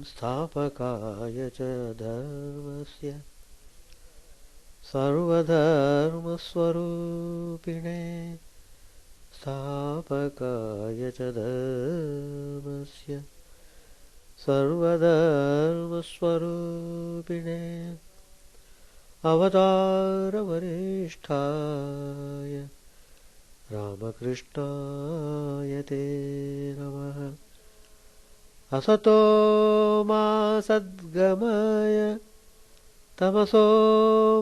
स्थापकाय च धर्मस्य सर्वधर्मस्वरूपिणे स्थापकाय च धर्मस्य सर्वधर्मस्वरूपिणे अवतारवरिष्ठाय रामकृष्णाय ते नमः। असतो मा सद्गमय तमसो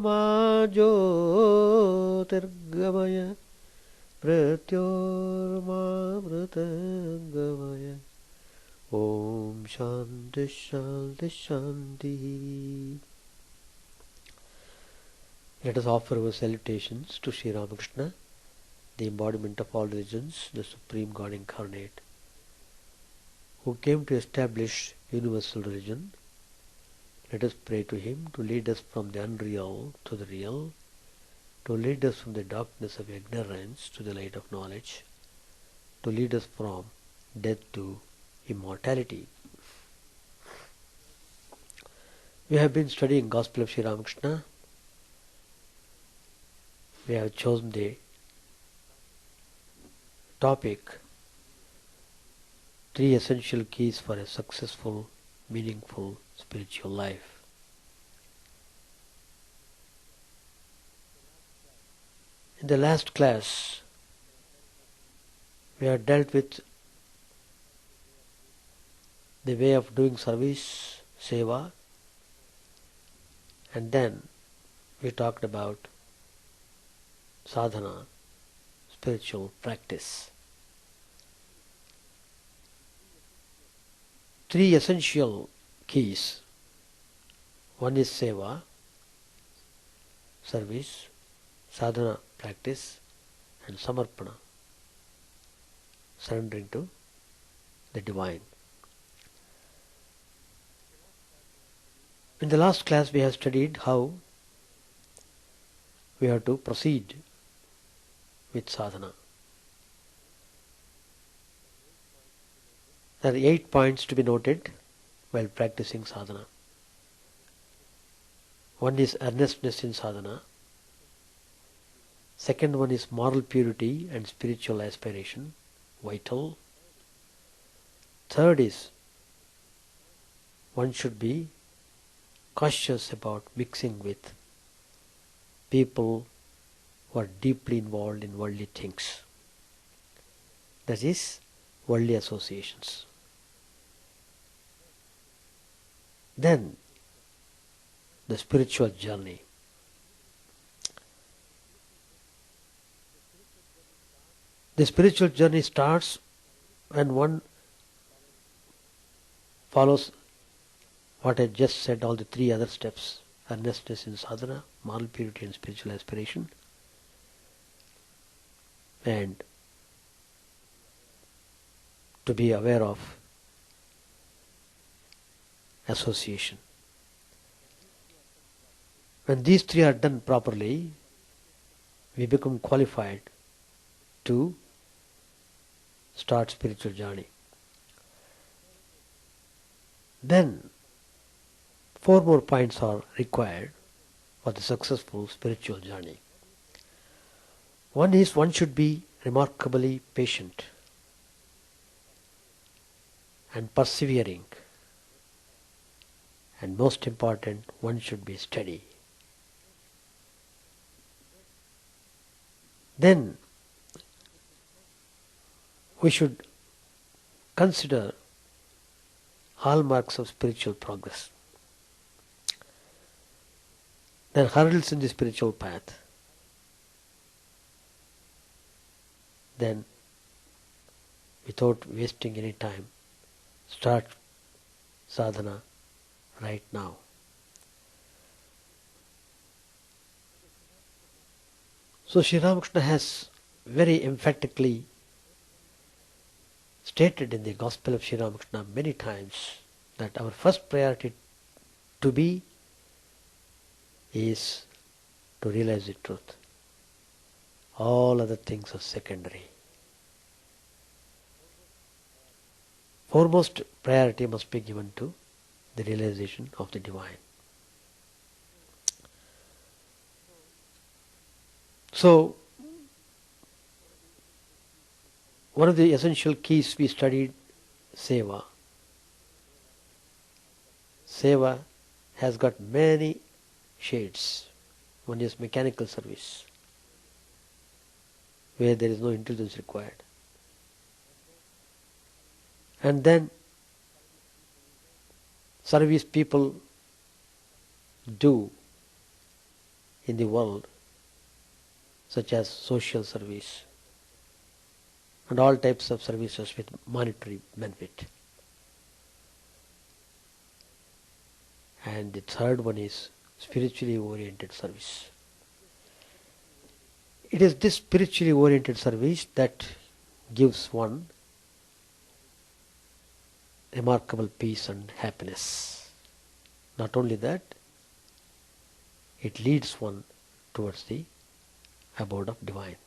मा ज्योतिर्गमय मृत्योर्मामृतंगमय। ओम शांति शांति शांति। Let us offer our salutations to Sri Ramakrishna, the embodiment of all religions, the Supreme God incarnate, who came to establish universal religion. Let us pray to him to lead us from the unreal to the real, to lead us from the darkness of ignorance to the light of knowledge, to lead us from death to immortality. We have been studying Gospel of Sri Ramakrishna. We have chosen the topic, 3 essential keys for a successful, meaningful spiritual life. In the last class, we have dealt with the way of doing service, seva, and then we talked about sadhana, spiritual practice. 3 essential keys. One is seva, service, sadhana, practice, and samarpana, surrendering to the divine. In the last class we have studied how we have to proceed with sadhana. There are 8 points to be noted while practicing sadhana. One is earnestness in sadhana. Second one is moral purity and spiritual aspiration, vital. Third is one should be cautious about mixing with people who are deeply involved in worldly things. That is, worldly associations. Then, the spiritual journey. The spiritual journey starts when one follows what I just said, all the 3 other steps: earnestness in sadhana, moral purity and spiritual aspiration, and to be aware of association. When these 3 are done properly, we become qualified to start spiritual journey. Then 4 more points are required for the successful spiritual journey. One is one should be remarkably patient and persevering, and most important, one should be steady. Then we should consider hallmarks of spiritual progress. Then hurdles in the spiritual path. Then, without wasting any time, start sadhana right now. So Sri Ramakrishna has very emphatically stated in the Gospel of Sri Ramakrishna many times that our first priority to be is to realize the truth. All other things are secondary. Foremost priority must be given to the realization of the divine. So, one of the essential keys we studied, Seva. Seva has got many shades. One is mechanical service, where there is no intelligence required. And then service people do in the world, such as social service and all types of services with monetary benefit. And the third one is spiritually oriented service. It is this spiritually oriented service that gives one remarkable peace and happiness. Not only that, it leads one towards the abode of divine.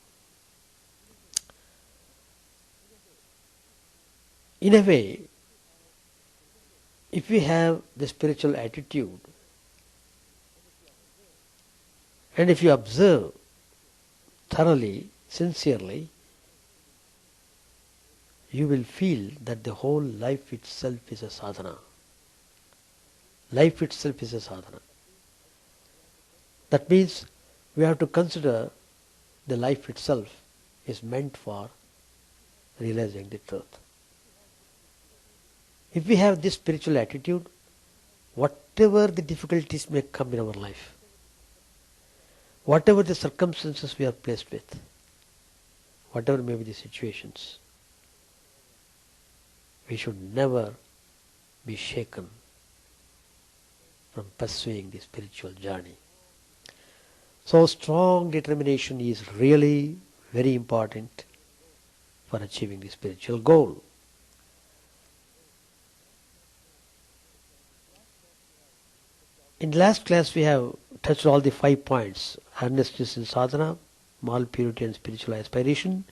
In a way, if we have the spiritual attitude, and if you observe thoroughly, sincerely, you will feel that the whole life itself is a sadhana. Life itself is a sadhana. That means we have to consider the life itself is meant for realizing the truth. If we have this spiritual attitude, whatever the difficulties may come in our life, whatever the circumstances we are placed with, whatever may be the situations, we should never be shaken from pursuing the spiritual journey. So strong determination is really very important for achieving the spiritual goal. In the last class we have touched all the 5 points: earnestness in sadhana, moral purity and spiritual aspiration,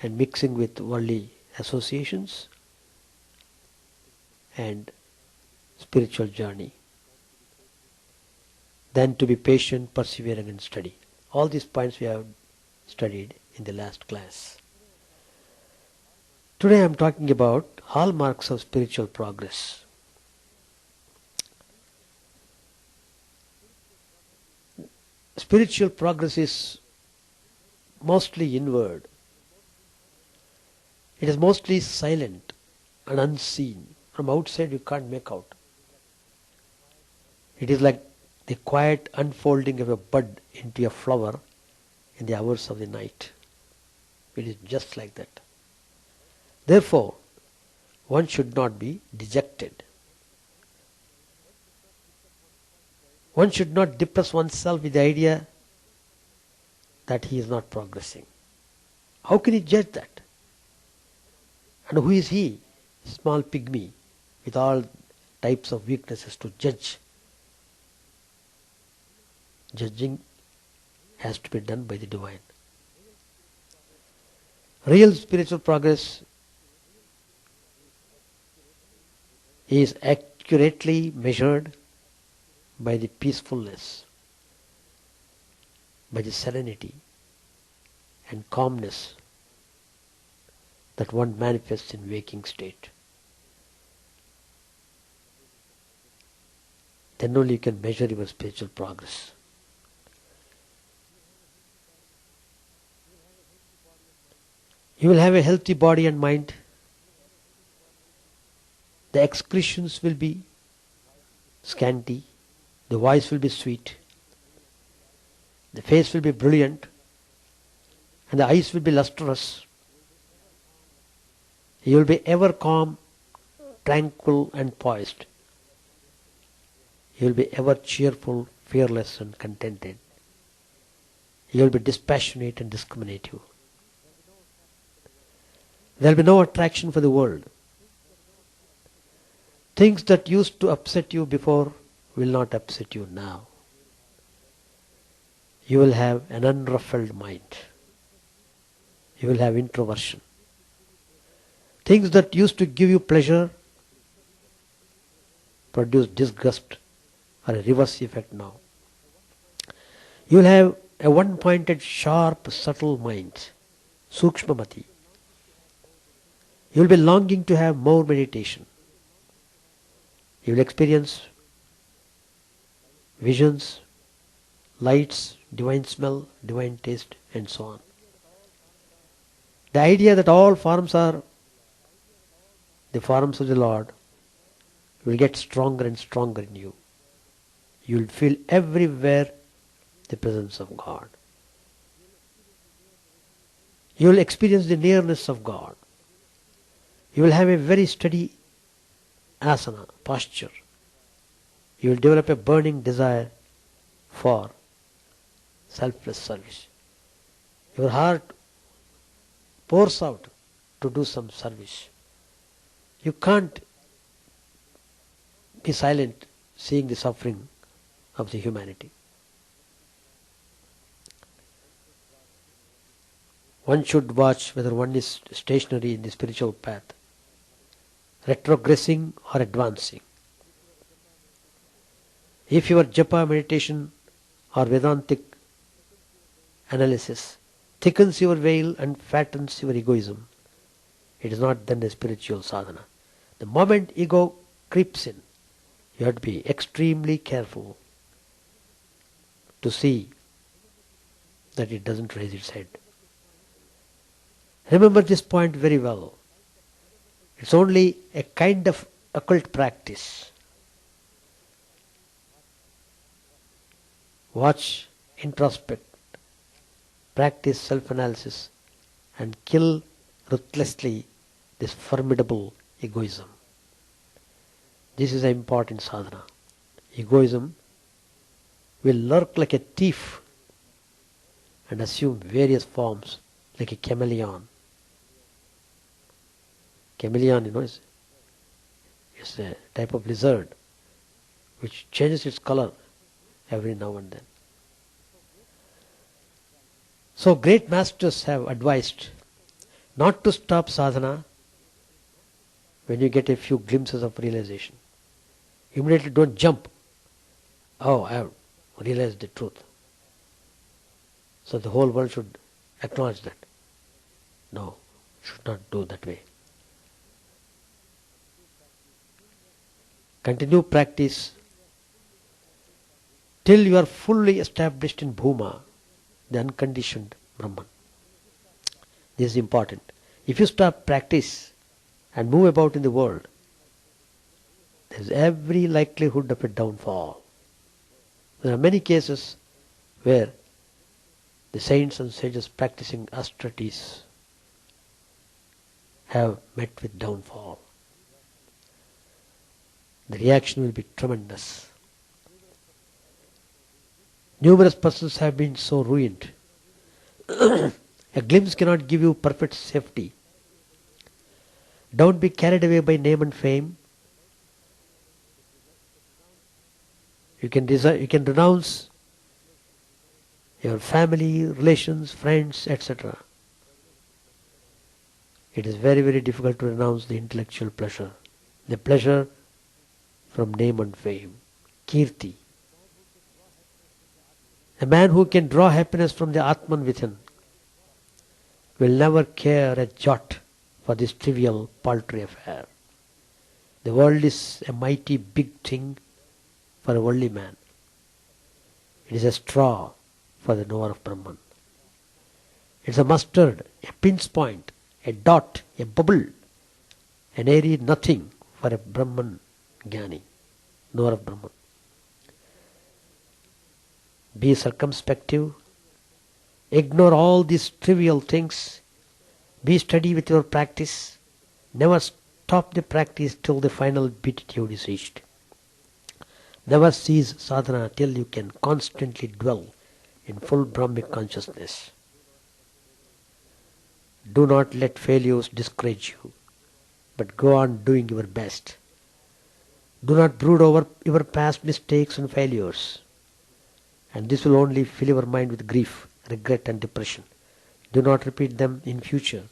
and mixing with worldly associations, and spiritual journey. Then to be patient, persevering and steady. All these points we have studied in the last class. Today I am talking about hallmarks of spiritual progress. Spiritual progress is mostly inward. It is mostly silent and unseen. From outside you can't make out. It is like the quiet unfolding of a bud into a flower in the hours of the night. It is just like that. Therefore, one should not be dejected. One should not depress oneself with the idea that he is not progressing. How can he judge that? And who is he, small pygmy, with all types of weaknesses to judge? Judging has to be done by the divine. Real spiritual progress is accurately measured by the peacefulness, by the serenity and calmness that one manifests in waking state. Then only you can measure your spiritual progress. You will have a healthy body and mind. The expressions will be scanty. The voice will be sweet. The face will be brilliant. And the eyes will be lustrous. You will be ever calm, tranquil and poised. You will be ever cheerful, fearless and contented. You will be dispassionate and discriminative. There will be no attraction for the world. Things that used to upset you before will not upset you now. You will have an unruffled mind. You will have introversion. Things that used to give you pleasure produce disgust or a reverse effect now. You will have a one-pointed, sharp, subtle mind, sukshmamati. You will be longing to have more meditation. You will experience visions, lights, divine smell, divine taste, and so on. The idea that all forms are the forms of the Lord will get stronger and stronger in you. You will feel everywhere the presence of God. You will experience the nearness of God. You will have a very steady asana, posture. You will develop a burning desire for selfless service. Your heart pours out to do some service. You can't be silent seeing the suffering of the humanity. One should watch whether one is stationary in the spiritual path, retrogressing or advancing. If your japa meditation or Vedantic analysis thickens your veil and fattens your egoism, it is not then a spiritual sadhana. The moment ego creeps in, you have to be extremely careful to see that it doesn't raise its head. Remember this point very well. It's only a kind of occult practice. Watch, introspect, practice self-analysis, and kill ruthlessly this formidable egoism. This is an important sadhana. Egoism will lurk like a thief and assume various forms like a chameleon. Chameleon, is a type of lizard which changes its color every now and then. So great masters have advised not to stop sadhana when you get a few glimpses of realization. Immediately don't jump. Oh, I have realized the truth. So the whole world should acknowledge that. No, should not do that way. Continue practice till you are fully established in Bhuma, the unconditioned Brahman. This is important. If you stop practice and move about in the world, there is every likelihood of a downfall. There are many cases where the saints and sages practicing austerities have met with downfall. The reaction will be tremendous. Numerous persons have been so ruined. A glimpse cannot give you perfect safety. Don't be carried away by name and fame. You can renounce your family, relations, friends, etc. It is very, very difficult to renounce the intellectual pleasure, the pleasure from name and fame, kirti. A man who can draw happiness from the Atman within will never care a jot for this trivial, paltry affair. The world is a mighty big thing for a worldly man. It is a straw for the knower of Brahman. It is a mustard, a pin's point, a dot, a bubble, an airy nothing for a Brahman Jnani, knower of Brahman. Be circumspective. Ignore all these trivial things. Be steady with your practice. Never stop the practice till the final beatitude is reached. Never cease sadhana till you can constantly dwell in full Brahmic consciousness. Do not let failures discourage you, but go on doing your best. Do not brood over your past mistakes and failures, and this will only fill your mind with grief, regret and depression. Do not repeat them in future.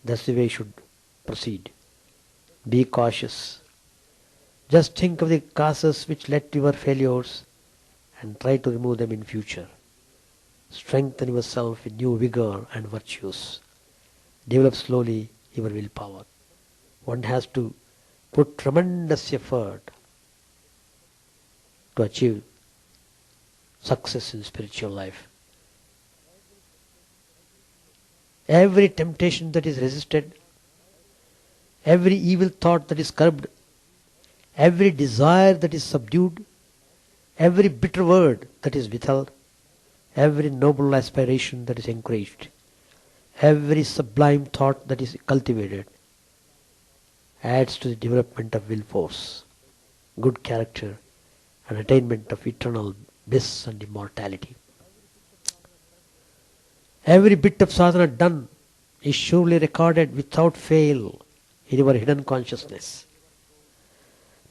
That's the way you should proceed. Be cautious. Just think of the causes which led to your failures and try to remove them in future. Strengthen yourself with new vigor and virtues. Develop slowly your willpower. One has to put tremendous effort to achieve success in spiritual life. Every temptation that is resisted, every evil thought that is curbed, every desire that is subdued, every bitter word that is withheld, every noble aspiration that is encouraged, every sublime thought that is cultivated, adds to the development of will force, good character, and attainment of eternal bliss and immortality. Every bit of sadhana done is surely recorded without fail in your hidden consciousness.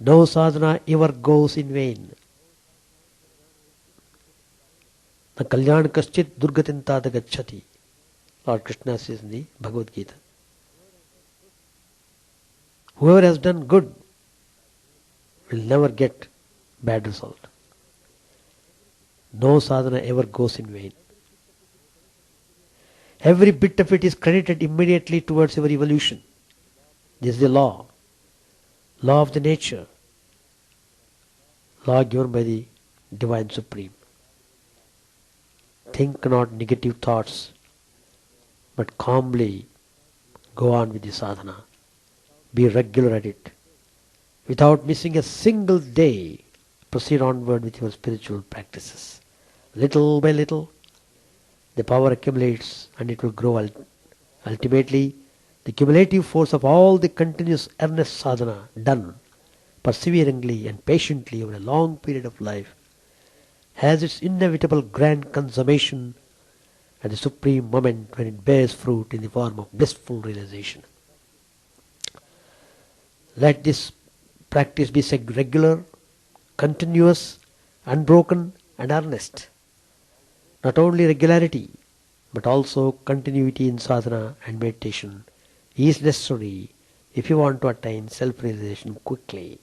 No sadhana ever goes in vain. Na kalyan kaschit durgatintata gacchati. Lord Krishna says in the Bhagavad Gita. Whoever has done good will never get bad result. No sadhana ever goes in vain. Every bit of it is credited immediately towards your evolution. This is the law of the nature, law given by the Divine Supreme. Think not negative thoughts, but calmly go on with the sadhana. Be regular at it. Without missing a single day, proceed onward with your spiritual practices. Little by little, the power accumulates and it will grow. Ultimately, the cumulative force of all the continuous earnest sadhana done perseveringly and patiently over a long period of life has its inevitable grand consummation at the supreme moment when it bears fruit in the form of blissful realization. Let this practice be regular, continuous, unbroken and earnest. Not only regularity, but also continuity in sadhana and meditation is necessary if you want to attain self-realization quickly.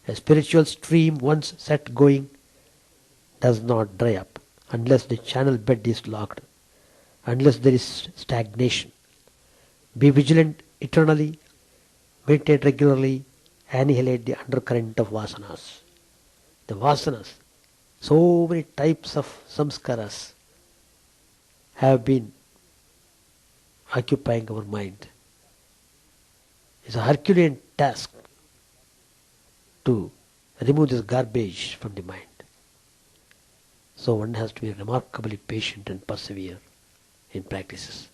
A spiritual stream once set going does not dry up unless the channel bed is locked, unless there is stagnation. Be vigilant eternally, meditate regularly, annihilate the undercurrent of vasanas. The vasanas, so many types of samskaras have been occupying our mind. It's a Herculean task to remove this garbage from the mind. So one has to be remarkably patient and persevere in practices.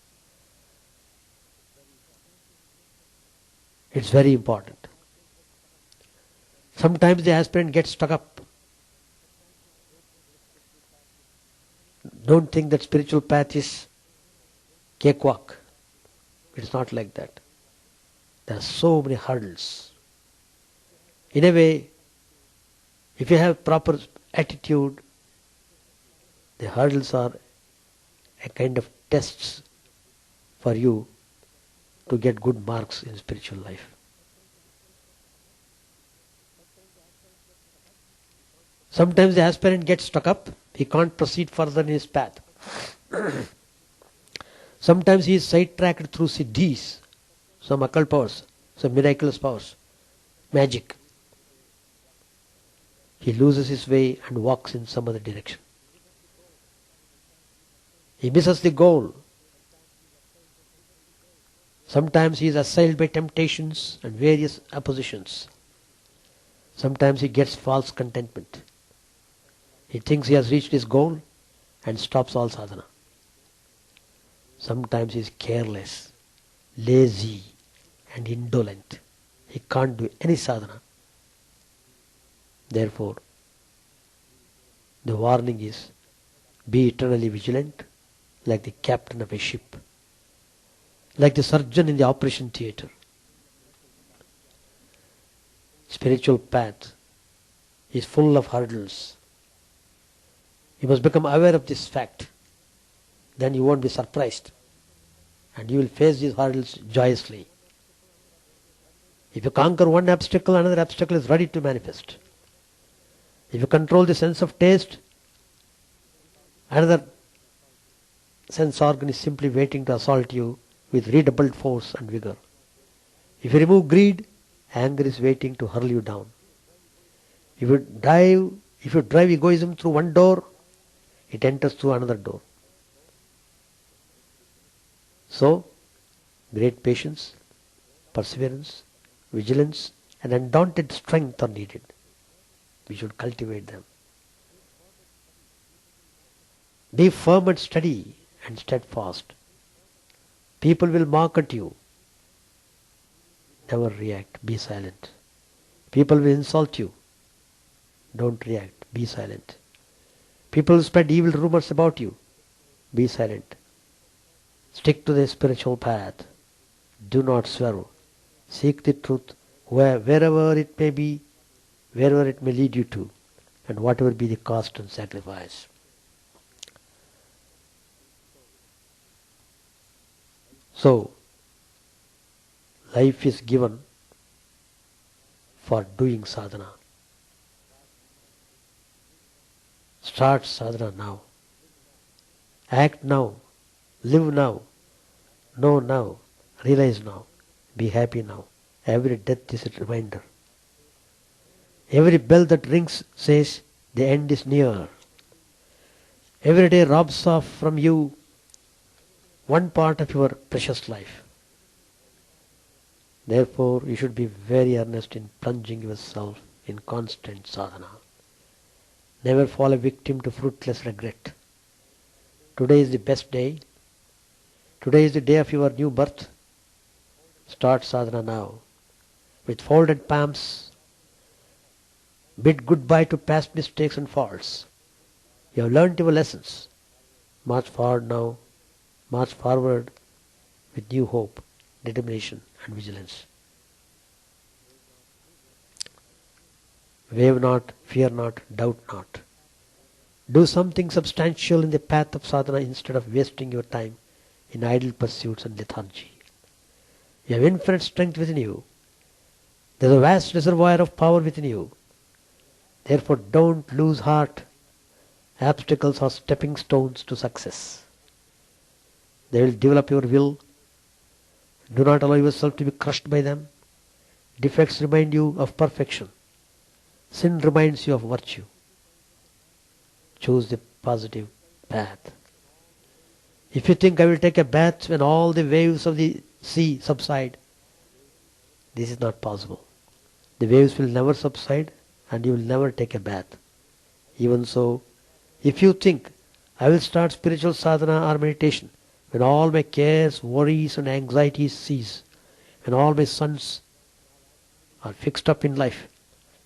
It's very important. Sometimes the aspirant gets stuck up. Don't think that spiritual path is cakewalk. It's not like that. There are so many hurdles. In a way, if you have proper attitude, the hurdles are a kind of tests for you to get good marks in spiritual life. Sometimes the aspirant gets stuck up. He can't proceed further in his path. Sometimes he is sidetracked through siddhis, some occult powers, some miraculous powers, magic. He loses his way and walks in some other direction. He misses the goal. Sometimes he is assailed by temptations and various oppositions. Sometimes he gets false contentment. He thinks he has reached his goal and stops all sadhana. Sometimes he is careless, lazy and indolent. He can't do any sadhana. Therefore, the warning is, be eternally vigilant like the captain of a ship, like the surgeon in the operation theatre. Spiritual path is full of hurdles. You must become aware of this fact. Then you won't be surprised. And you will face these hurdles joyously. If you conquer one obstacle, another obstacle is ready to manifest. If you control the sense of taste, another sense organ is simply waiting to assault you with redoubled force and vigor. If you remove greed, anger is waiting to hurl you down. If you drive egoism through one door, it enters through another door. So, great patience, perseverance, vigilance, and undaunted strength are needed. We should cultivate them. Be firm and steady and steadfast. People will mock at you. Never react. Be silent. People will insult you. Don't react. Be silent. People will spread evil rumors about you. Be silent. Stick to the spiritual path. Do not swerve. Seek the truth wherever it may be, wherever it may lead you to, and whatever be the cost and sacrifice. So, life is given for doing sadhana. Start sadhana now. Act now. Live now. Know now. Realize now. Be happy now. Every death is a reminder. Every bell that rings says the end is near. Every day robs off from you one part of your precious life. Therefore, you should be very earnest in plunging yourself in constant sadhana. Never fall a victim to fruitless regret. Today is the best day. Today is the day of your new birth. Start sadhana now. With folded palms, bid goodbye to past mistakes and faults. You have learnt your lessons. March forward now. March forward with new hope, determination and vigilance. Wave not, fear not, doubt not. Do something substantial in the path of sadhana instead of wasting your time in idle pursuits and lethargy. You have infinite strength within you. There is a vast reservoir of power within you. Therefore don't lose heart. Obstacles are stepping stones to success. They will develop your will. Do not allow yourself to be crushed by them. Defects remind you of perfection. Sin reminds you of virtue. Choose the positive path. If you think I will take a bath when all the waves of the sea subside, this is not possible. The waves will never subside and you will never take a bath. Even so, if you think I will start spiritual sadhana or meditation when all my cares, worries and anxieties cease, when all my suns are fixed up in life,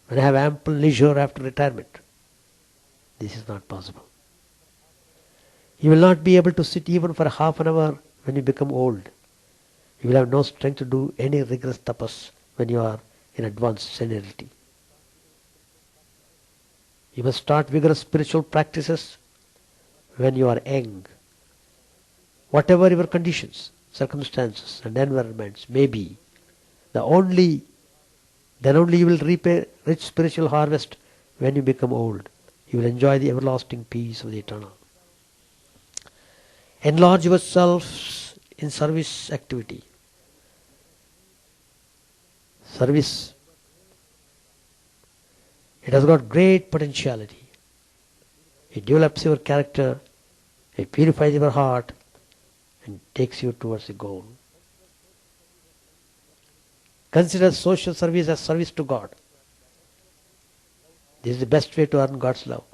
when I have ample leisure after retirement, this is not possible. You will not be able to sit even for half an hour when you become old. You will have no strength to do any rigorous tapas when you are in advanced senility. You must start vigorous spiritual practices when you are young. Whatever your conditions, circumstances and environments may be, then only you will reap a rich spiritual harvest when you become old. You will enjoy the everlasting peace of the eternal. Enlarge yourselves in service activity. Service, it has got great potentiality. It develops your character, it purifies your heart and takes you towards the goal. Consider social service as service to God. This is the best way to earn God's love.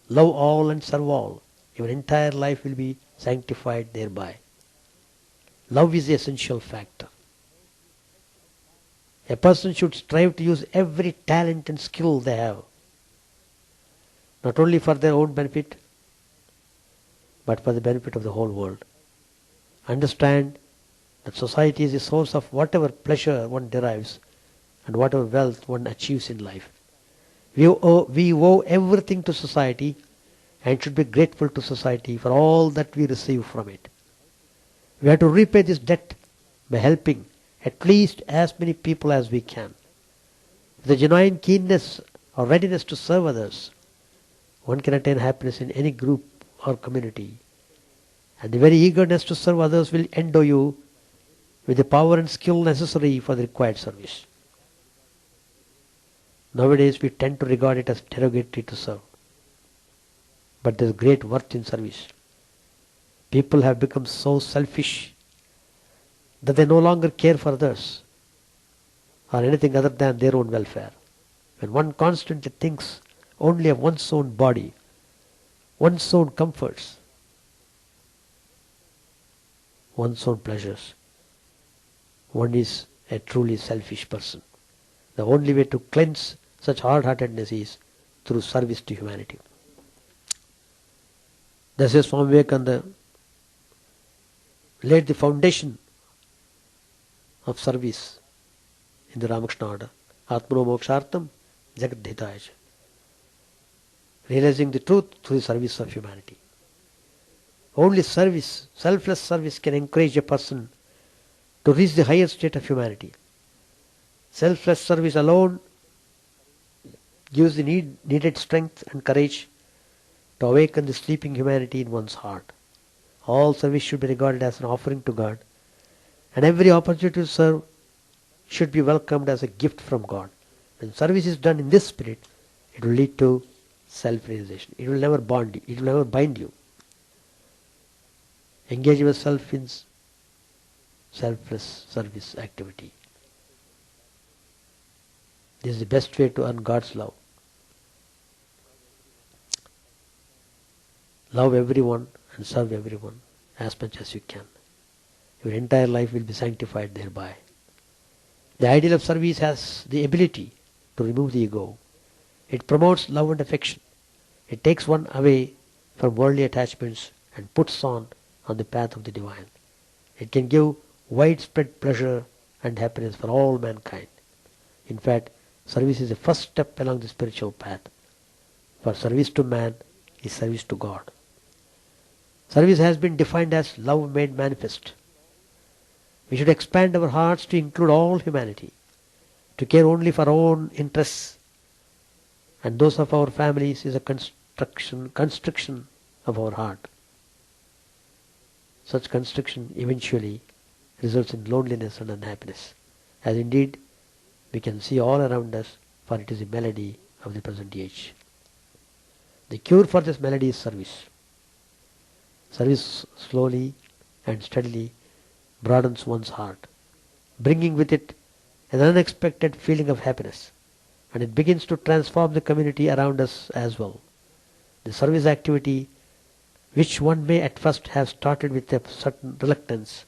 Love all and serve all. Your entire life will be sanctified thereby. Love is the essential factor. A person should strive to use every talent and skill they have, not only for their own benefit, but for the benefit of the whole world. Understand that society is the source of whatever pleasure one derives and whatever wealth one achieves in life. We owe everything to society and should be grateful to society for all that we receive from it. We have to repay this debt by helping at least as many people as we can. With a genuine keenness or readiness to serve others, one can attain happiness in any group or community. And the very eagerness to serve others will endow you with the power and skill necessary for the required service. Nowadays we tend to regard it as derogatory to serve. But there is great worth in service. People have become so selfish that they no longer care for others or anything other than their own welfare. When one constantly thinks only of one's own body, one's own comforts, one's own pleasures, one is a truly selfish person. The only way to cleanse such hard-heartedness is through service to humanity. Thus as Swami Vivekananda laid the foundation of service in the Ramakrishna order. Atmano mokshartam jagat dhitaya. Realizing the truth through the service of humanity. Only service, selfless service can encourage a person to reach the higher state of humanity. Selfless service alone gives the needed strength and courage to awaken the sleeping humanity in one's heart. All service should be regarded as an offering to God, and every opportunity to serve should be welcomed as a gift from God. When service is done in this spirit, it will lead to self-realization. It will never bond you. It will never bind you. Engage yourself in selfless service activity. This is the best way to earn God's love. Love everyone and serve everyone as much as you can. Your entire life will be sanctified thereby. The ideal of service has the ability to remove the ego. It promotes love and affection. It takes one away from worldly attachments and puts on the path of the divine. It can give widespread pleasure and happiness for all mankind. In fact, service is the first step along the spiritual path. For service to man is service to God. Service has been defined as love made manifest. We should expand our hearts to include all humanity, to care only for our own interests and those of our families is a constriction of our heart. Such constriction eventually results in loneliness and unhappiness, as indeed we can see all around us, for it is the melody of the present age. The cure for this melody is service. Service slowly and steadily broadens one's heart, bringing with it an unexpected feeling of happiness, and it begins to transform the community around us as well. The service activity, which one may at first have started with a certain reluctance,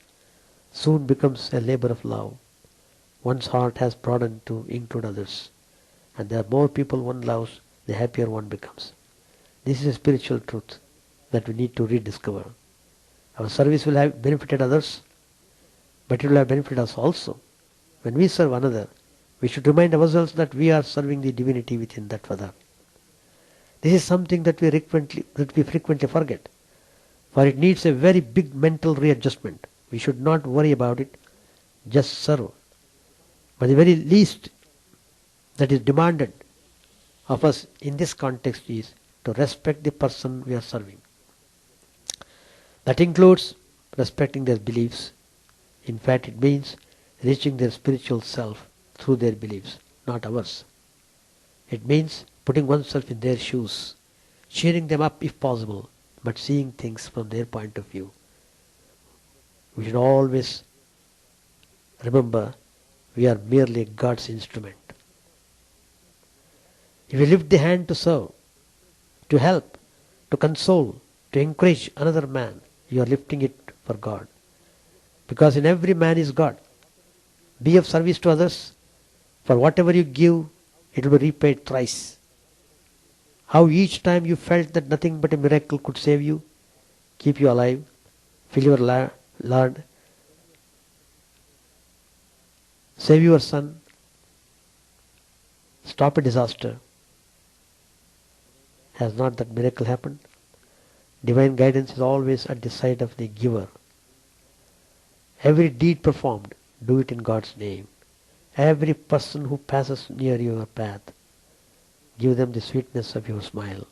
soon becomes a labor of love. One's heart has broadened to include others, and the more people one loves, the happier one becomes. This is a spiritual truth that we need to rediscover. Our service will have benefited others, but it will have benefited us also. When we serve another, we should remind ourselves that we are serving the divinity within that other. This is something that we frequently forget, for it needs a very big mental readjustment. We should not worry about it, just serve. But the very least that is demanded of us in this context is to respect the person we are serving. That includes respecting their beliefs. In fact, it means reaching their spiritual self through their beliefs, not ours. It means putting oneself in their shoes, cheering them up if possible, but seeing things from their point of view. We should always remember we are merely God's instrument. If you lift the hand to serve, to help, to console, to encourage another man, you are lifting it for God. Because in every man is God. Be of service to others. For whatever you give, it will be repaid thrice. How each time you felt that nothing but a miracle could save you, keep you alive, fill your Lord, save your son, stop a disaster. Has not that miracle happened? Divine guidance is always at the side of the giver. Every deed performed Do it in God's name. Every person who passes near your path, give them the sweetness of your smile.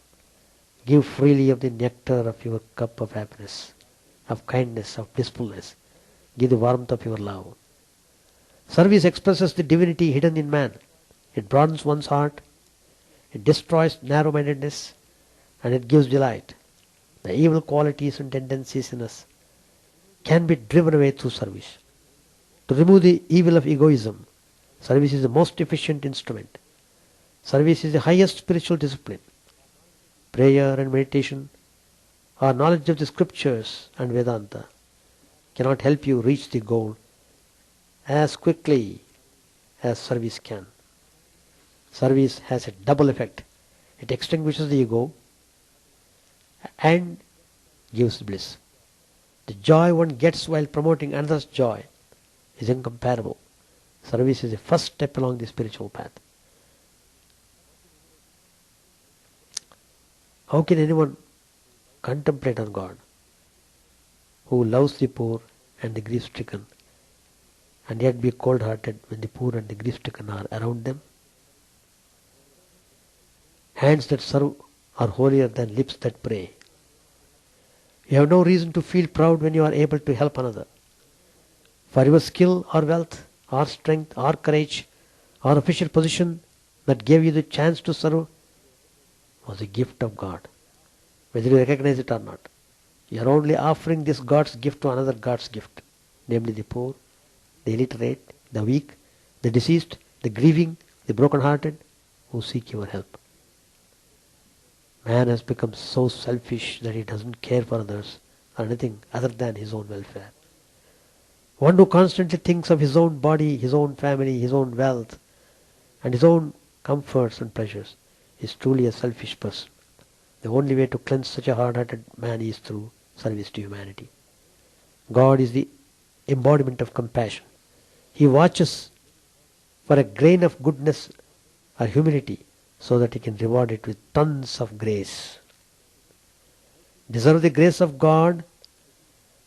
Give freely of the nectar of your cup of happiness, of kindness, of blissfulness. Give the warmth of your love. Service expresses the divinity hidden in man. It broadens one's heart. It destroys narrow-mindedness. And it gives delight. The evil qualities and tendencies in us can be driven away through service. To remove the evil of egoism, service is the most efficient instrument. Service is the highest spiritual discipline. Prayer and meditation, or knowledge of the scriptures and Vedanta cannot help you reach the goal as quickly as service can. Service has a double effect. It extinguishes the ego and gives bliss. The joy one gets while promoting another's joy is incomparable. Service is the first step along the spiritual path. How can anyone contemplate on God who loves the poor and the grief-stricken and yet be cold-hearted when the poor and the grief-stricken are around them? Hands that serve are holier than lips that pray. You have no reason to feel proud when you are able to help another. For your skill or wealth or strength or courage or official position that gave you the chance to serve was a gift of God, whether you recognize it or not. You are only offering this God's gift to another God's gift, namely the poor, the illiterate, the weak, the deceased, the grieving, the broken-hearted, who seek your help. Man has become so selfish that he doesn't care for others or anything other than his own welfare. One who constantly thinks of his own body, his own family, his own wealth, and his own comforts and pleasures is truly a selfish person. The only way to cleanse such a hard-hearted man is through service to humanity. God is the embodiment of compassion. He watches for a grain of goodness or humility so that he can reward it with tons of grace. Deserve the grace of God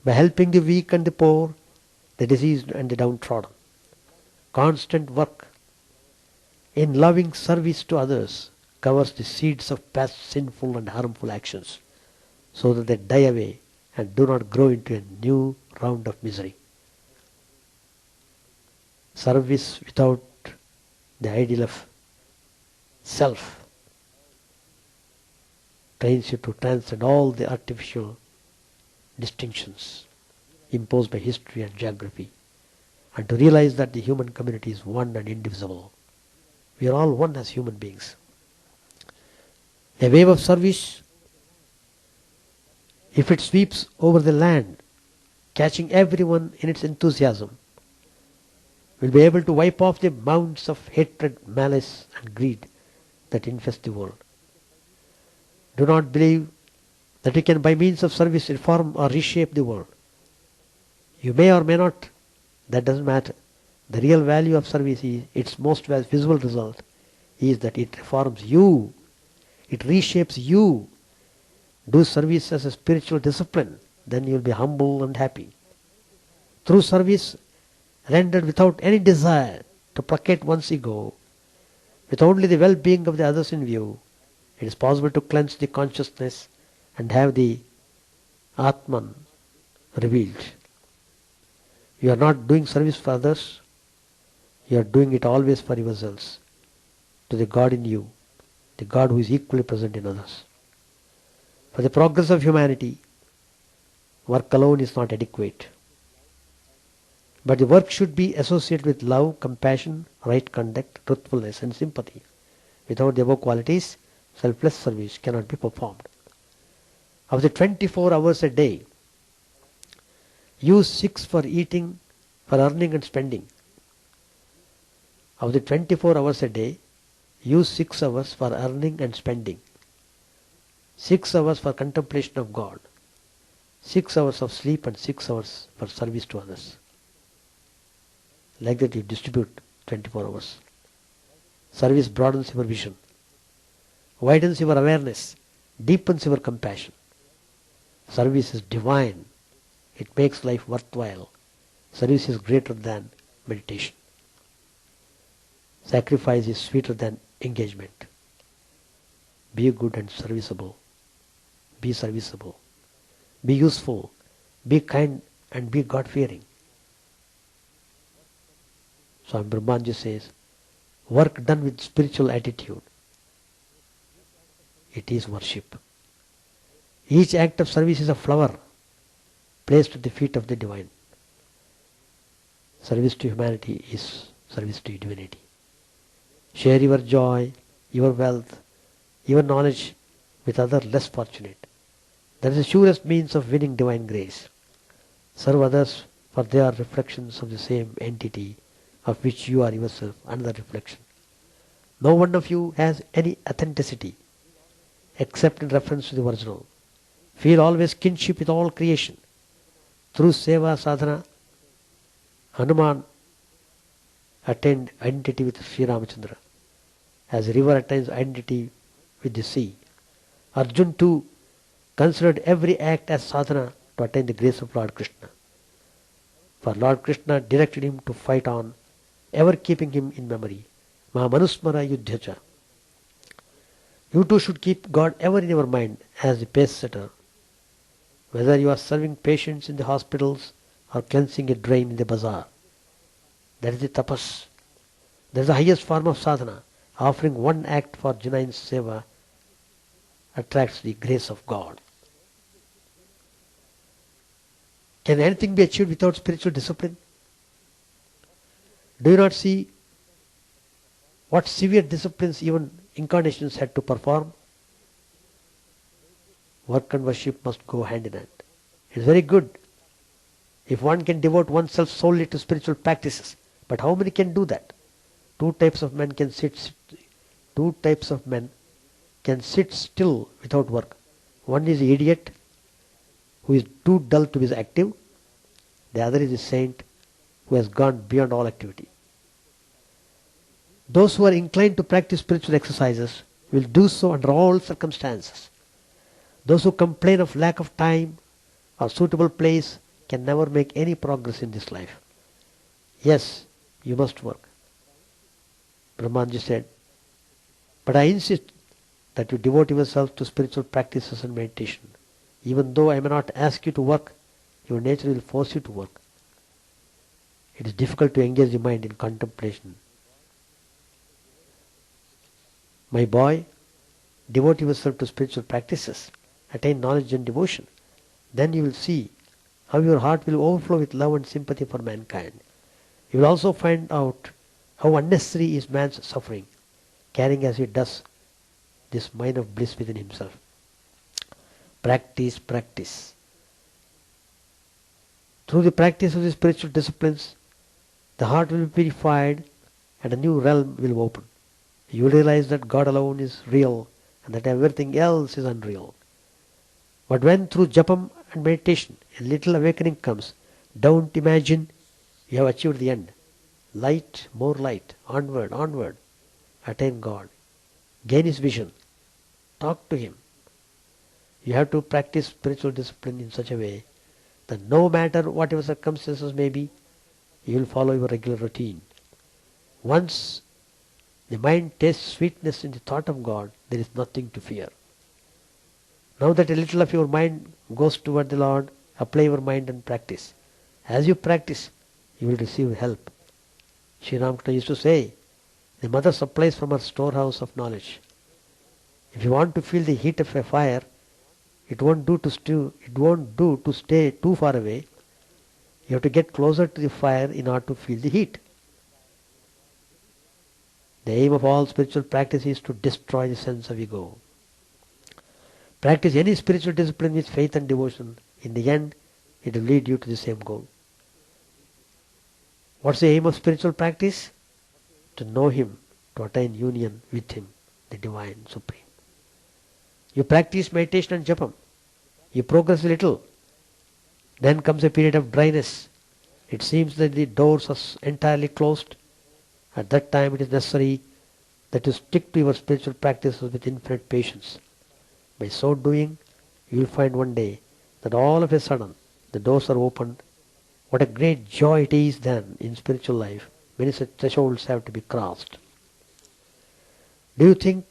by helping the weak and the poor, the diseased and the downtrodden. Constant work in loving service to others covers the seeds of past sinful and harmful actions so that they die away and do not grow into a new round of misery. Service without the ideal of self trains you to transcend all the artificial distinctions imposed by history and geography and to realize that the human community is one and indivisible. We are all one as human beings. A wave of service, if it sweeps over the land, catching everyone in its enthusiasm, will be able to wipe off the mounds of hatred, malice and greed that infest the world. Do not believe that you can by means of service reform or reshape the world. You may or may not. That doesn't matter. The real value of service is, its most visible result is that it reforms you. It reshapes you. Do service as a spiritual discipline. Then you will be humble and happy. Through service rendered without any desire to placate one's ego, with only the well-being of the others in view, it is possible to cleanse the consciousness and have the Atman revealed. You are not doing service for others. You are doing it always for yourselves, to the God in you, the God who is equally present in others. For the progress of humanity, work alone is not adequate. But the work should be associated with love, compassion, right conduct, truthfulness and sympathy. Without the above qualities, selfless service cannot be performed. Of the 24 hours a day, use 6 for eating, for earning and spending. Of the 24 hours a day, use 6 hours for earning and spending. 6 hours for contemplation of God. 6 hours of sleep and 6 hours for service to others. Like that you distribute 24 hours. Service broadens your vision, widens your awareness, deepens your compassion. Service is divine. It makes life worthwhile. Service is greater than meditation. Sacrifice is sweeter than engagement. Be good and serviceable. Be serviceable. Be useful. Be kind and be God-fearing. Swami Brahmanji says, work done with spiritual attitude, it is worship. Each act of service is a flower placed at the feet of the divine. Service to humanity is service to divinity. Share your joy, your wealth, your knowledge with others less fortunate. That is the surest means of winning divine grace. Serve others, for they are reflections of the same entity of which you are yourself another reflection. No one of you has any authenticity except in reference to the original. Feel always kinship with all creation. Through seva sadhana, Hanuman attained identity with Sri Ramachandra, as a river attains identity with the sea. Arjun too considered every act as sadhana to attain the grace of Lord Krishna. For Lord Krishna directed him to fight on, ever keeping him in memory. Mahamanusmara yudhyacha. You too should keep God ever in your mind as the pace setter. Whether you are serving patients in the hospitals or cleansing a drain in the bazaar. That is the tapas. That is the highest form of sadhana. Offering one act for genuine seva attracts the grace of God. Can anything be achieved without spiritual discipline? Do you not see what severe disciplines even incarnations had to perform? Work and worship must go hand in hand. It is very good if one can devote oneself solely to spiritual practices. But how many can do that? Two types of men can sit still without work. One is the idiot who is too dull to be active. The other is the saint who has gone beyond all activity. Those who are inclined to practice spiritual exercises will do so under all circumstances. Those who complain of lack of time or suitable place can never make any progress in this life. Yes, you must work. Brahmanji said, but I insist that you devote yourself to spiritual practices and meditation. Even though I may not ask you to work, your nature will force you to work. It is difficult to engage the mind in contemplation. My boy, devote yourself to spiritual practices, attain knowledge and devotion. Then you will see how your heart will overflow with love and sympathy for mankind. You will also find out how unnecessary is man's suffering, carrying as he does this mine of bliss within himself. Practice, practice. Through the practice of the spiritual disciplines, the heart will be purified and a new realm will open. You will realize that God alone is real and that everything else is unreal. But when through japam and meditation a little awakening comes, don't imagine you have achieved the end. Light, more light, onward, onward. Attain God. Gain His vision. Talk to Him. You have to practice spiritual discipline in such a way that no matter what your circumstances may be, you will follow your regular routine. Once the mind tastes sweetness in the thought of God, there is nothing to fear. Now that a little of your mind goes toward the Lord, apply your mind and practice. As you practice, you will receive help. Sri Ramakrishna used to say, the mother supplies from her storehouse of knowledge. If you want to feel the heat of a fire, it won't do to stay too far away. You have to get closer to the fire in order to feel the heat. The aim of all spiritual practice is to destroy the sense of ego. Practice any spiritual discipline with faith and devotion. In the end, it will lead you to the same goal. What's the aim of spiritual practice? To know Him, to attain union with Him, the Divine Supreme. You practice meditation and japam. You progress a little. Then comes a period of dryness. It seems that the doors are entirely closed. At that time it is necessary that you stick to your spiritual practices with infinite patience. By so doing, you will find one day that all of a sudden the doors are opened What a great joy it is then in spiritual life. Many such thresholds have to be crossed. Do you think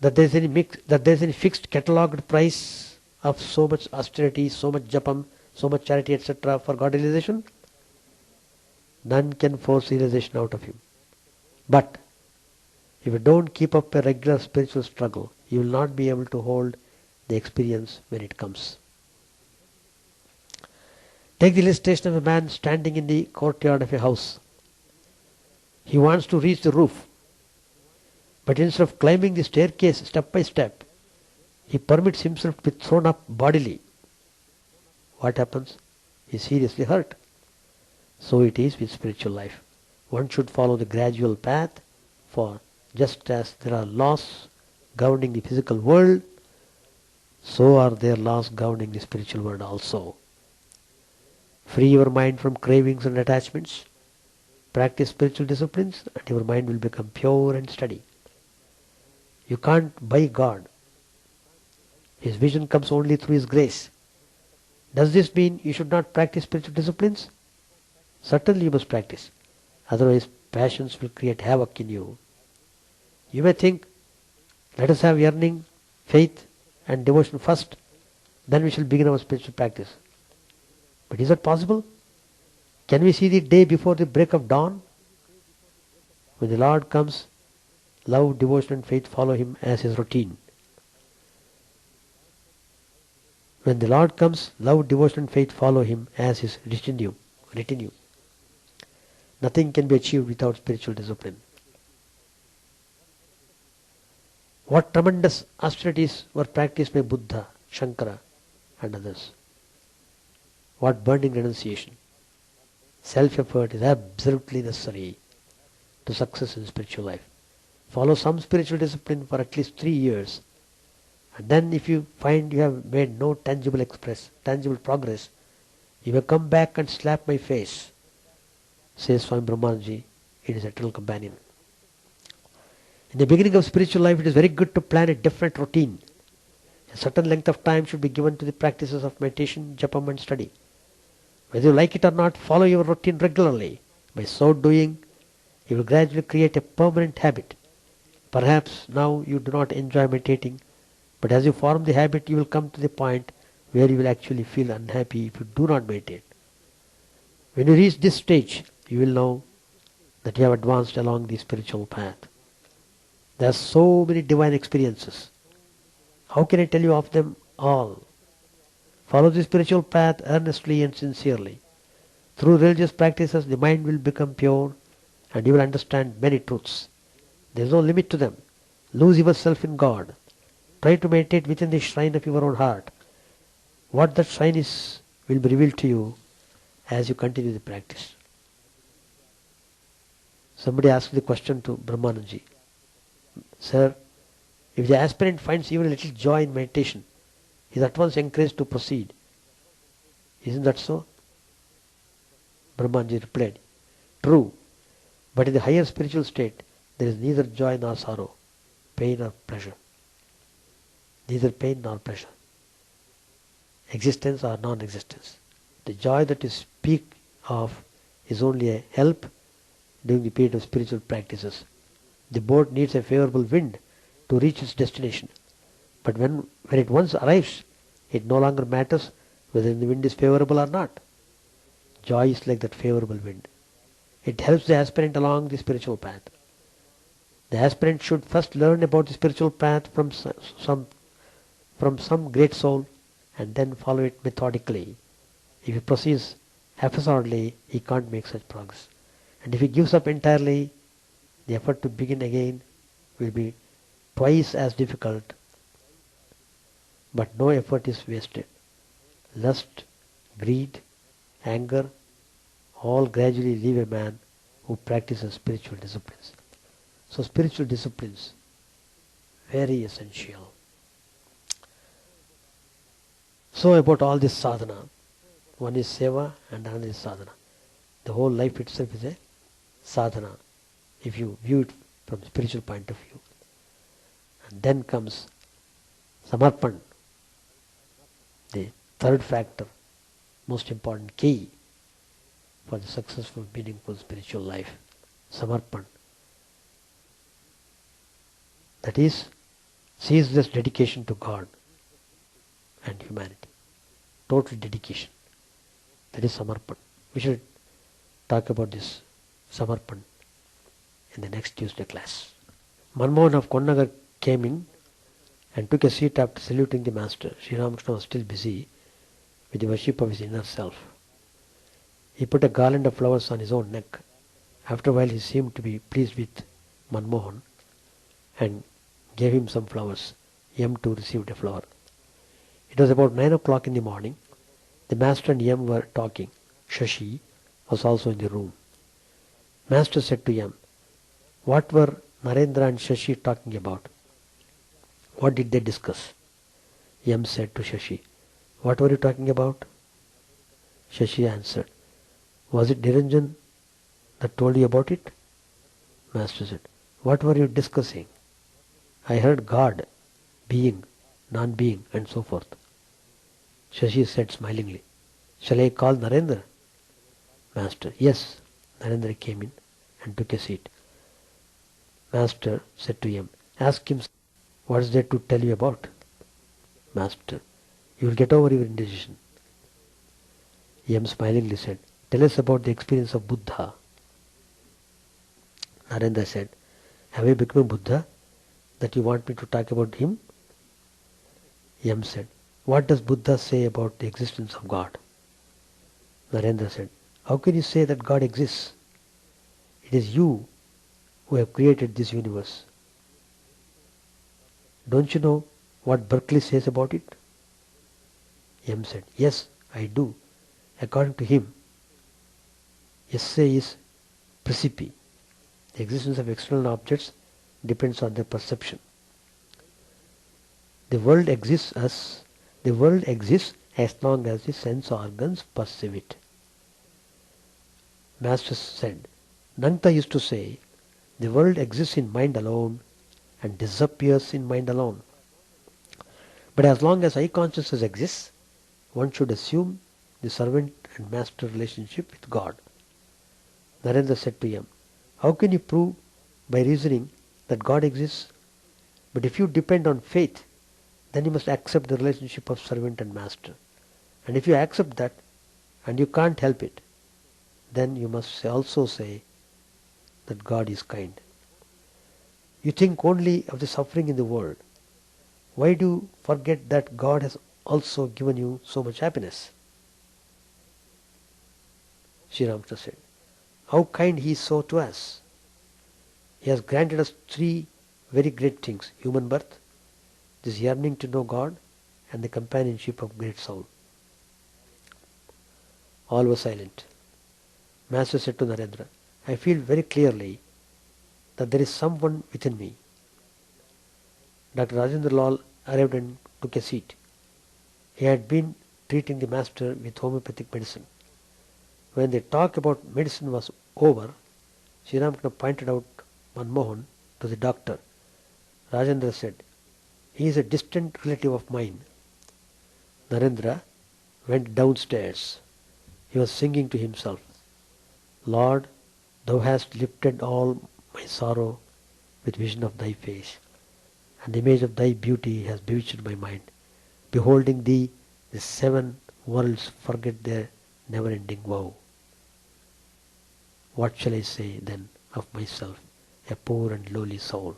that there is any fixed catalogued price of so much austerity, so much japam, so much charity, etc. for God realization? None can force realization out of you. But if you don't keep up a regular spiritual struggle, you will not be able to hold the experience when it comes. Take the illustration of a man standing in the courtyard of a house. He wants to reach the roof, but instead of climbing the staircase step by step, he permits himself to be thrown up bodily. What happens? He is seriously hurt. So it is with spiritual life. One should follow the gradual path, for just as there are laws governing the physical world, so are there laws governing the spiritual world also. Free your mind from cravings and attachments. Practice spiritual disciplines and your mind will become pure and steady. You can't buy God. His vision comes only through His grace. Does this mean you should not practice spiritual disciplines? Certainly you must practice. Otherwise passions will create havoc in you. You may think, let us have yearning, faith and devotion first, then we shall begin our spiritual practice. But is that possible? Can we see the day before the break of dawn? When the Lord comes, love, devotion and faith follow Him as His routine. When the Lord comes, love, devotion and faith follow Him as His retinue. Nothing can be achieved without spiritual discipline. What tremendous austerities were practiced by Buddha, Shankara and others. What burning renunciation. Self-effort is absolutely necessary to success in spiritual life. Follow some spiritual discipline for at least 3 years, and then if you find you have made no tangible progress, you may come back and slap my face, says Swami Brahmanji in his eternal companion. In the beginning of spiritual life, it is very good to plan a different routine. A certain length of time should be given to the practices of meditation, japam and study. Whether you like it or not, follow your routine regularly. By so doing, you will gradually create a permanent habit. Perhaps now you do not enjoy meditating, but as you form the habit, you will come to the point where you will actually feel unhappy if you do not meditate. When you reach this stage, you will know that you have advanced along the spiritual path. There are so many divine experiences. How can I tell you of them all? Follow the spiritual path earnestly and sincerely. Through religious practices, the mind will become pure and you will understand many truths. There is no limit to them. Lose yourself in God. Try to meditate within the shrine of your own heart. What that shrine is will be revealed to you as you continue the practice. Somebody asked the question to Brahmananji, Sir, if the aspirant finds even a little joy in meditation, he is at once encouraged to proceed. Isn't that so? Brahmanji replied, True, but in the higher spiritual state, there is neither joy nor sorrow, pain or pleasure. Neither pain nor pleasure. Existence or non-existence. The joy that you speak of is only a help during the period of spiritual practices. The boat needs a favorable wind to reach its destination. But when it once arrives, it no longer matters whether the wind is favorable or not. Joy is like that favorable wind. It helps the aspirant along the spiritual path. The aspirant should first learn about the spiritual path from some great soul and then follow it methodically. If he proceeds haphazardly, he can't make such progress. And if he gives up entirely, the effort to begin again will be twice as difficult, but no effort is wasted. Lust, greed, anger, all gradually leave a man who practices spiritual disciplines. So spiritual disciplines, very essential. So about all this sadhana, one is seva and another is sadhana. The whole life itself is a sadhana, if you view it from a spiritual point of view. And then comes samarpan, the third factor most important key for the successful, meaningful spiritual life. Samarpan. That is ceaseless dedication to God and humanity. Total dedication. That is Samarpan. We should talk about this Samarpan in the next Tuesday class. Manmohan of Konnagar came in and took a seat after saluting the master. Sri Ramakrishna was still busy with the worship of his inner self. He put a garland of flowers on his own neck. After a while he seemed to be pleased with Manmohan and gave him some flowers. Yam too received a flower. It was about 9 o'clock in the morning. The master and Yam were talking. Shashi was also in the room. Master said to Yam, "What were Narendra and Shashi talking about? What did they discuss?" Yam said to Shashi, "What were you talking about?" Shashi answered, "Was it Niranjan that told you about it?" Master said, "What were you discussing?" "I heard God, being, non-being, and so forth." Shashi said smilingly, "Shall I call Narendra?" Master, "Yes." Narendra came in and took a seat. Master said to him, "Ask him what is there to tell you about." Master, "You will get over your indecision." Yam smilingly said, "Tell us about the experience of Buddha." Narendra said, "Have you become a Buddha that you want me to talk about him?" Yam said, "What does Buddha say about the existence of God?" Narendra said, "How can you say that God exists? It is you who have created this universe. Don't you know what Berkeley says about it?" Yam said, "Yes, I do. According to him, esse is precipi. The existence of external objects depends on their perception. The world exists as long as the sense organs perceive it." Master said, "Nangta used to say, the world exists in mind alone and disappears in mind alone. But as long as eye consciousness exists, one should assume the servant and master relationship with God." Narendra said to him, "How can you prove by reasoning that God exists? But if you depend on faith, then you must accept the relationship of servant and master. And if you accept that, and you can't help it, then you must also say that God is kind. You think only of the suffering in the world. Why do you forget that God has also given you so much happiness?" Sri Ramakrishna said, "How kind he is so to us. He has granted us 3 very great things: human birth, this yearning to know God, and the companionship of great soul." All were silent. Master said to Narendra, "I feel very clearly that there is someone within me." Dr. Rajendra Lal arrived and took a seat. He had been treating the master with homeopathic medicine. When the talk about medicine was over, Sri Ramakrishna pointed out Manmohan to the doctor. Rajendra said, "He is a distant relative of mine." Narendra went downstairs. He was singing to himself, "Lord, thou hast lifted all my sorrow with vision of thy face, and the image of thy beauty has bewitched my mind. Beholding thee, the 7 worlds forget their never-ending woe. What shall I say then of myself, a poor and lowly soul?"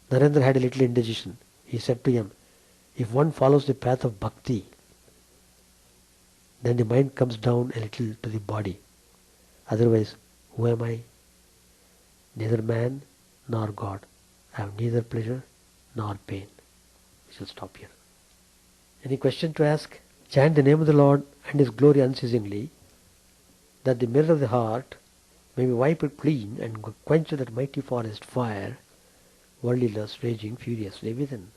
Narendra had a little indigestion. He said to him, "If one follows the path of bhakti, then the mind comes down a little to the body. Otherwise, who am I? Neither man nor God. I have neither pleasure nor pain." We shall stop here. Any question to ask? Chant the name of the Lord and His glory unceasingly, that the mirror of the heart may be wiped clean and quench that mighty forest fire, worldly lust raging furiously within.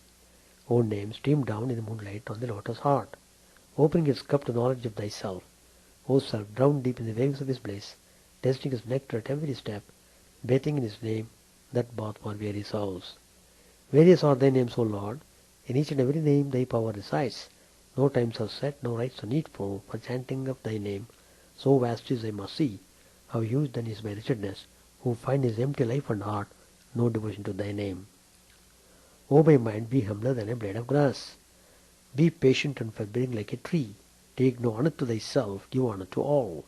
Own name stream down in the moonlight on the lotus heart, opening its cup to knowledge of thyself. O self, drowned deep in the waves of His bliss, tasting His nectar at every step, bathing in His name, that bath for weary souls. Various are thy names, O Lord. In each and every name thy power resides. No times are set, no rites are needful for chanting of thy name. So vast is thy mercy, how huge then is my wretchedness, who find his empty life and heart, no devotion to thy name. O my mind, be humbler than a blade of grass. Be patient and forbearing like a tree. Take no honor to thyself, give honor to all.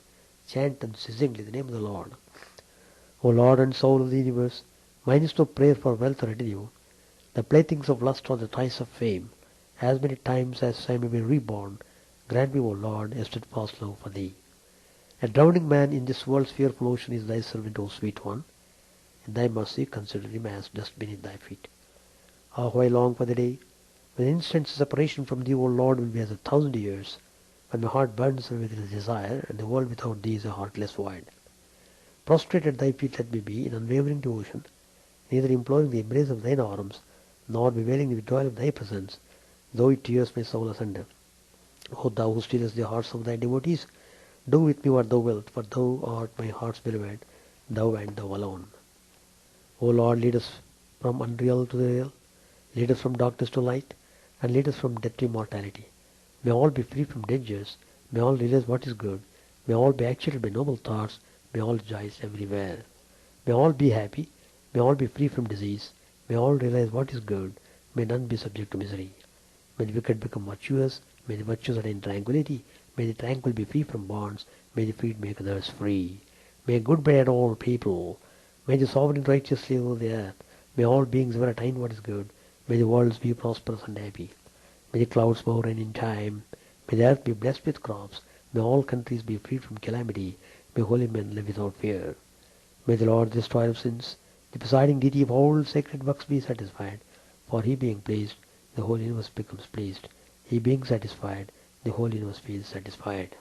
Chant unceasingly the name of the Lord. O Lord and soul of the universe, mine is no prayer for wealth or retinue. The playthings of lust or the toys of fame. As many times as I may be reborn, grant me, O Lord, a steadfast love for thee. A drowning man in this world's fearful ocean is thy servant, O sweet one. In thy mercy consider him as dust beneath thy feet. How I long for the day when instant separation from thee, O Lord, will be as 1,000 years, when my heart burns with his desire, and the world without thee is a heartless void. Prostrate at thy feet let me be in unwavering devotion, neither imploring the embrace of thine arms, nor bewailing the withdrawal of thy presence, though it tears my soul asunder. O thou who stealest the hearts of thy devotees, do with me what thou wilt, for thou art my heart's beloved, thou and thou alone. O Lord, lead us from unreal to the real, lead us from darkness to light, and lead us from death to immortality. May all be free from dangers, may all realize what is good, may all be actuated by noble thoughts, may all rejoice everywhere. May all be happy, may all be free from disease, may all realize what is good, may none be subject to misery. May the wicked become virtuous, may the virtuous attain tranquility, may the tranquil be free from bonds, may the freed make others free. May good be at all people, may the sovereign righteous live over the earth, may all beings ever attain what is good, may the worlds be prosperous and happy. May the clouds bow rain in time, may the earth be blessed with crops, may all countries be freed from calamity, may holy men live without fear. May the Lord, the destroyer of sins, the presiding deity of all sacred works, be satisfied, for he being pleased, the whole universe becomes pleased. He being satisfied, the whole universe feels satisfied.